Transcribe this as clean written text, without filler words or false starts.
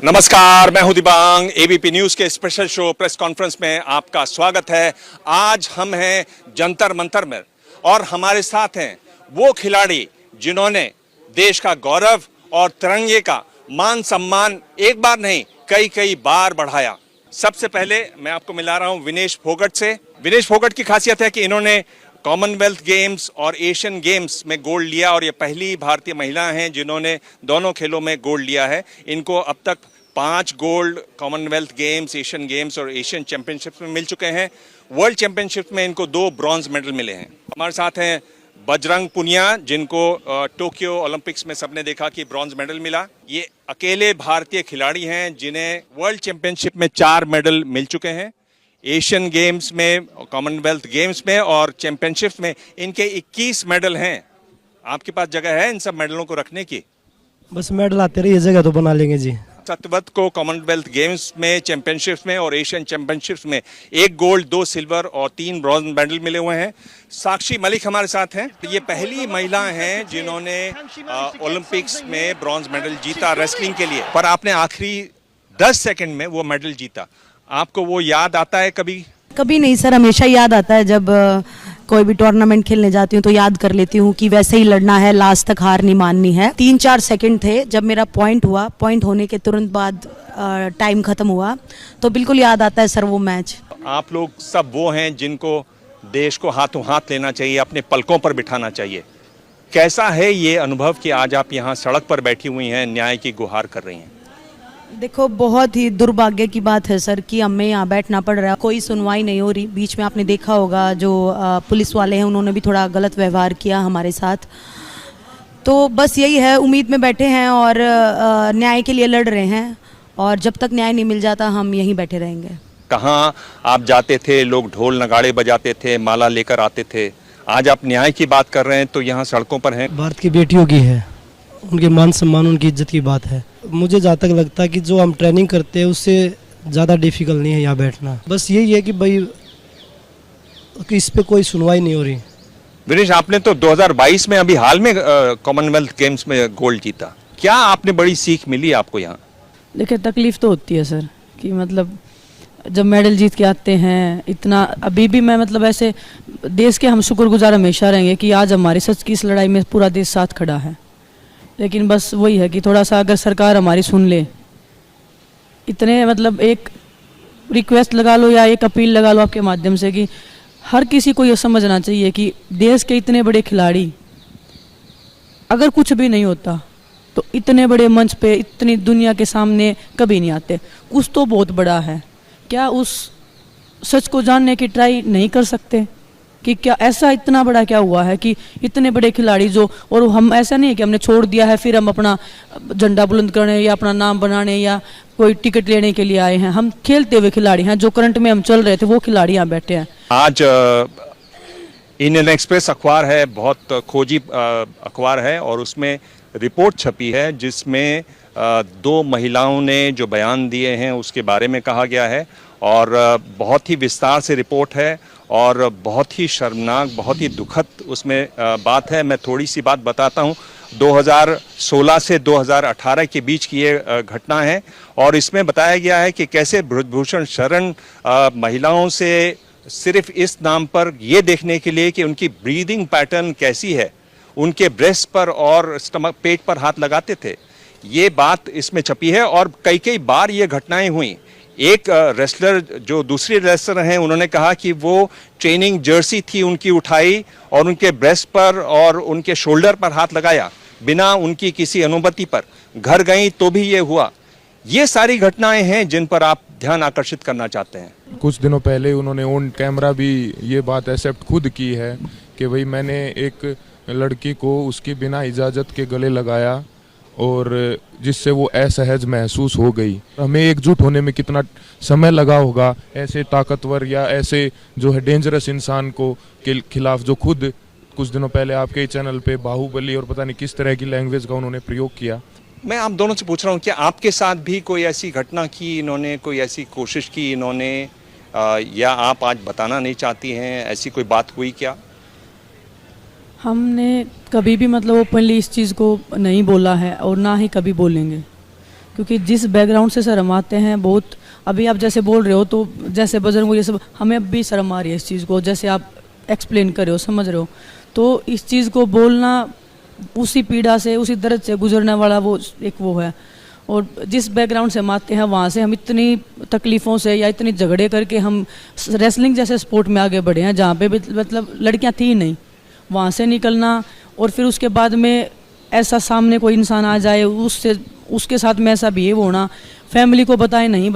नमस्कार, मैं हूं दिबांग। एबीपी न्यूज के स्पेशल शो प्रेस कॉन्फ्रेंस में आपका स्वागत है। आज हम हैं जंतर मंतर में और हमारे साथ हैं वो खिलाड़ी जिन्होंने देश का गौरव और तिरंगे का मान सम्मान एक बार नहीं कई कई बार बढ़ाया। सबसे पहले मैं आपको मिला रहा हूं विनेश फोगट से। विनेश फोगट की खासियत है कि इन्होंने कॉमनवेल्थ गेम्स और एशियन गेम्स में गोल्ड लिया और ये पहली भारतीय महिला हैं जिन्होंने दोनों खेलों में गोल्ड लिया है। इनको अब तक 5 gold Commonwealth games, Asian games और एशियन चैंपियनशिप्स में मिल चुके हैं। वर्ल्ड चैंपियनशिप में इनको 2 ब्रॉन्ज मेडल मिले हैं। हमारे साथ हैं बजरंग पुनिया, जिनको टोक्यो ओलंपिक्स में सबने देखा कि ब्रॉन्ज मेडल मिला। ये अकेले भारतीय खिलाड़ी हैं जिन्हें वर्ल्ड चैंपियनशिप में 4 मेडल मिल चुके हैं। एशियन गेम्स में, कॉमनवेल्थ गेम्स में और चैंपियनशिप्स में इनके 21 मेडल हैं। आपके पास जगह है इन सब मेडलों को रखने की? बस मेडल आते रहिए, जगह तो बना लेंगे जी। सतवत को कॉमनवेल्थ गेम्स में, चैंपियनशिप्स में और एशियन चैंपियनशिप्स में 1 गोल्ड, 2 सिल्वर और 3 ब्रॉन्ज मेडल मिले हुए हैं। साक्षी मलिक हमारे साथ हैं। ये पहली महिला हैं जिन्होंने ओलंपिक्स में ब्रॉन्ज मेडल जीता रेसलिंग के लिए, पर आपने आखिरी 10 सेकंड में वो मेडल जीता। आपको वो याद आता है कभी? कभी नहीं सर, हमेशा याद आता है। जब कोई भी टूर्नामेंट खेलने जाती हूँ तो याद कर लेती हूँ कि वैसे ही लड़ना है, लास्ट तक हार नहीं माननी है। 3-4 सेकंड थे जब मेरा पॉइंट हुआ, पॉइंट होने के तुरंत बाद टाइम खत्म हुआ, तो बिल्कुल याद आता है सर वो मैच। आप लोग सब वो हैं जिनको देश को हाथों हाथ लेना चाहिए, अपने पलकों पर बिठाना चाहिए। कैसा है ये अनुभव कि आज आप यहाँ सड़क पर बैठी हुई हैं, न्याय की गुहार कर रही हैं? देखो, बहुत ही दुर्भाग्य की बात है सर कि हमें यहाँ बैठना पड़ रहा है, कोई सुनवाई नहीं हो रही। बीच में आपने देखा होगा जो पुलिस वाले हैं उन्होंने भी थोड़ा गलत व्यवहार किया हमारे साथ। तो बस यही है, उम्मीद में बैठे हैं और न्याय के लिए लड़ रहे हैं और जब तक न्याय नहीं मिल जाता हम यहीं बैठे रहेंगे। कहाँ आप जाते थे, लोग ढोल नगाड़े बजाते थे, माला लेकर आते थे। आज आप न्याय की बात कर रहे हैं तो यहाँ सड़कों पर हैं। भारत की बेटियों की है, उनके मान सम्मान, उनकी इज्जत की बात है। मुझे जहाँ तक लगता है कि जो हम ट्रेनिंग करते हैं उससे ज़्यादा डिफिकल्ट नहीं है यहाँ बैठना। बस यही है कि भाई कि इस पे कोई सुनवाई नहीं हो रही। विनेश, आपने तो 2022 में अभी हाल में कॉमनवेल्थ गेम्स में गोल्ड जीता। क्या आपने बड़ी सीख मिली आपको यहाँ? देखिए, तकलीफ तो होती है सर कि मतलब जब मेडल जीत के आते हैं इतना, अभी भी मैं मतलब ऐसे देश के हम शुक्रगुजार हमेशा रहेंगे कि आज हमारी सच की इस लड़ाई में पूरा देश साथ खड़ा है। लेकिन बस वही है कि थोड़ा सा अगर सरकार हमारी सुन ले, इतने मतलब एक रिक्वेस्ट लगा लो या एक अपील लगा लो आपके माध्यम से कि हर किसी को ये समझना चाहिए कि देश के इतने बड़े खिलाड़ी अगर कुछ भी नहीं होता तो इतने बड़े मंच पे इतनी दुनिया के सामने कभी नहीं आते। कुछ तो बहुत बड़ा है, क्या उस सच को जानने की ट्राई नहीं कर सकते कि क्या ऐसा इतना बड़ा क्या हुआ है कि इतने बड़े खिलाड़ी जो, और हम ऐसा नहीं है कि हमने छोड़ दिया है फिर हम अपना झंडा बुलंद करने या अपना नाम बनाने या कोई टिकट लेने के लिए आए हैं। हम खेलते हुए खिलाड़ी हैं, जो करंट में हम चल रहे थे वो खिलाड़ी यहाँ बैठे हैं। आज इंडियन एक्सप्रेस अखबार है, बहुत खोजी अखबार है और उसमें रिपोर्ट छपी है जिसमें 2 महिलाओं ने जो बयान दिए हैं उसके बारे में कहा गया है और बहुत ही विस्तार से रिपोर्ट है और बहुत ही शर्मनाक, बहुत ही दुखद उसमें बात है। मैं थोड़ी सी बात बताता हूँ। 2016 से 2018 के बीच की ये घटना है और इसमें बताया गया है कि कैसे ब्रजभूषण शरण महिलाओं से सिर्फ इस नाम पर ये देखने के लिए कि उनकी ब्रीदिंग पैटर्न कैसी है, उनके ब्रेस्ट पर और स्टमक, पेट पर हाथ लगाते थे। ये बात इसमें छपी है और कई कई बार ये घटनाएं हुई। एक रेसलर जो दूसरे रेसलर हैं उन्होंने कहा कि वो ट्रेनिंग जर्सी थी उनकी उठाई और उनके ब्रेस्ट पर और उनके शोल्डर पर हाथ लगाया बिना उनकी किसी अनुमति पर। घर गई तो भी ये हुआ। ये सारी घटनाएं हैं जिन पर आप ध्यान आकर्षित करना चाहते हैं। कुछ दिनों पहले उन्होंने ऑन कैमरा भी ये बात एक्सेप्ट खुद की है कि भाई मैंने एक लड़की को उसकी बिना इजाज़त के गले लगाया और जिससे वो असहज महसूस हो गई। हमें एकजुट होने में कितना समय लगा होगा ऐसे ताकतवर या ऐसे जो है डेंजरस इंसान को के खिलाफ, जो खुद कुछ दिनों पहले आपके चैनल पे बाहुबली और पता नहीं किस तरह की लैंग्वेज का उन्होंने प्रयोग किया। मैं आप दोनों से पूछ रहा हूँ कि आपके साथ भी कोई ऐसी घटना की इन्होंने, कोई ऐसी कोशिश की इन्होंने, या आप आज बताना नहीं चाहती हैं, ऐसी कोई बात हुई क्या? हमने कभी भी मतलब ओपनली इस चीज़ को नहीं बोला है और ना ही कभी बोलेंगे। क्योंकि जिस बैकग्राउंड से सर हम आते हैं, बहुत अभी आप जैसे बोल रहे हो तो जैसे बजरंग ये सब, हमें अब भी शर्म आ रही है इस चीज़ को, जैसे आप एक्सप्लेन कर रहे हो, समझ रहे हो। तो इस चीज़ को बोलना, उसी पीड़ा से, उसी दर्द से गुजरने वाला वो एक वो है। और जिस बैकग्राउंड से हम आते हैं वहाँ से हम इतनी तकलीफ़ों से या इतनी झगड़े करके हम रेसलिंग जैसे स्पोर्ट में आगे बढ़े हैं, जहाँ पे भी मतलब लड़कियाँ थी नहीं, वहाँ से निकलना और फिर उसके बाद में ऐसा सामने कोई इंसान आ जाए, उससे उसके साथ में ऐसा बिहेव होना, फैमिली को बताए नहीं